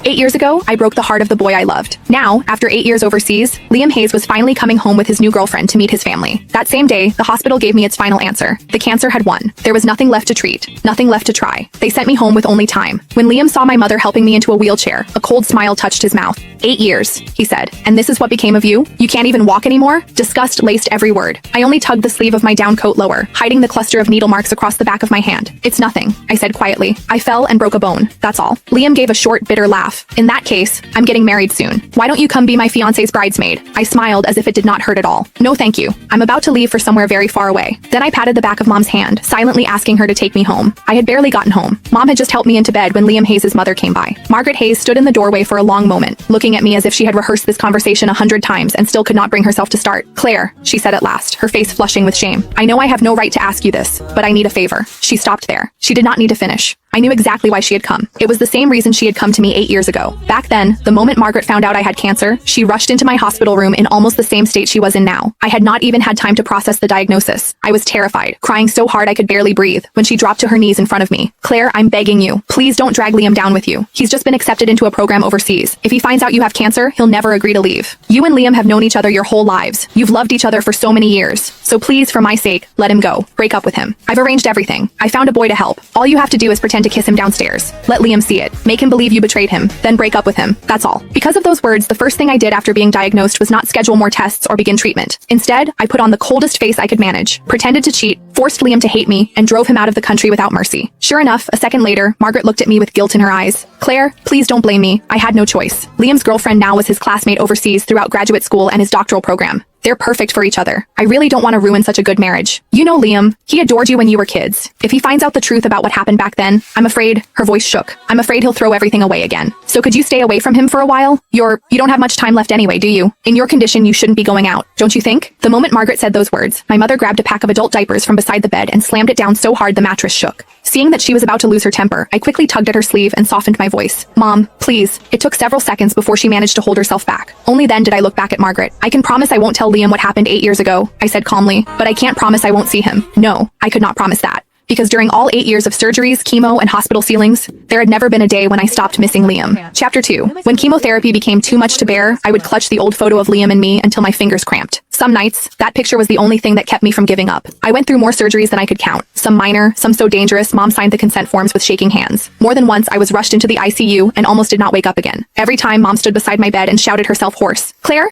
8 years ago, I broke the heart of the boy I loved. Now, after 8 years overseas, Liam Hayes was finally coming home with his new girlfriend to meet his family. That same day, the hospital gave me its final answer. The cancer had won. There was nothing left to treat, nothing left to try. They sent me home with only time. When Liam saw my mother helping me into a wheelchair, a cold smile touched his mouth. 8 years, he said. And this is what became of you? You can't even walk anymore? Disgust laced every word. I only tugged the sleeve of my down coat lower, hiding the cluster of needle marks across the back of my hand. It's nothing, I said quietly. I fell and broke a bone. That's all. Liam gave a short, bitter laugh. In that case, I'm getting married soon. Why don't you come be my fiancé's bridesmaid? I smiled as if it did not hurt at all. No thank you. I'm about to leave for somewhere very far away. Then I patted the back of Mom's hand, silently asking her to take me home. I had barely gotten home. Mom had just helped me into bed when Liam Hayes' mother came by. Margaret Hayes stood in the doorway for a long moment, looking at me as if she had rehearsed this conversation 100 times and still could not bring herself to start. Claire, she said at last, her face flushing with shame. I know I have no right to ask you this, but I need a favor. She stopped there. She did not need to finish. I knew exactly why she had come. It was the same reason she had come to me 8 years ago. Back then, the moment Margaret found out I had cancer, she rushed into my hospital room in almost the same state she was in now. I had not even had time to process the diagnosis. I was terrified, crying so hard I could barely breathe, when she dropped to her knees in front of me. Claire, I'm begging you. Please don't drag Liam down with you. He's just been accepted into a program overseas. If he finds out you have cancer, he'll never agree to leave. You and Liam have known each other your whole lives. You've loved each other for so many years. So please, for my sake, let him go. Break up with him. I've arranged everything. I found a boy to help. All you have to do is pretend to kiss him downstairs. Let Liam see it. Make him believe you betrayed him. Then break up with him. That's all. Because of those words, the first thing I did after being diagnosed was not schedule more tests or begin treatment. Instead, I put on the coldest face I could manage, pretended to cheat, forced Liam to hate me, and drove him out of the country without mercy. Sure enough, a second later, Margaret looked at me with guilt in her eyes. Claire, please don't blame me. I had no choice. Liam's girlfriend now was his classmate overseas throughout graduate school and his doctoral program. They're perfect for each other. I really don't want to ruin such a good marriage. You know Liam, he adored you when you were kids. If he finds out the truth about what happened back then, I'm afraid, her voice shook. I'm afraid he'll throw everything away again. So could you stay away from him for a while? You don't have much time left anyway, do you? In your condition, you shouldn't be going out, don't you think? The moment Margaret said those words, my mother grabbed a pack of adult diapers from beside the bed and slammed it down so hard the mattress shook. Seeing that she was about to lose her temper, I quickly tugged at her sleeve and softened my voice. Mom, please. It took several seconds before she managed to hold herself back. Only then did I look back at Margaret. I can promise I won't tell Liam what happened 8 years ago, I said calmly, but I can't promise I won't see him. No, I could not promise that. Because during all 8 years of surgeries, chemo, and hospital ceilings, there had never been a day when I stopped missing Liam. Chapter 2. When chemotherapy became too much to bear, I would clutch the old photo of Liam and me until my fingers cramped. Some nights, that picture was the only thing that kept me from giving up. I went through more surgeries than I could count. Some minor, some so dangerous, Mom signed the consent forms with shaking hands. More than once, I was rushed into the ICU and almost did not wake up again. Every time, Mom stood beside my bed and shouted herself hoarse. Claire,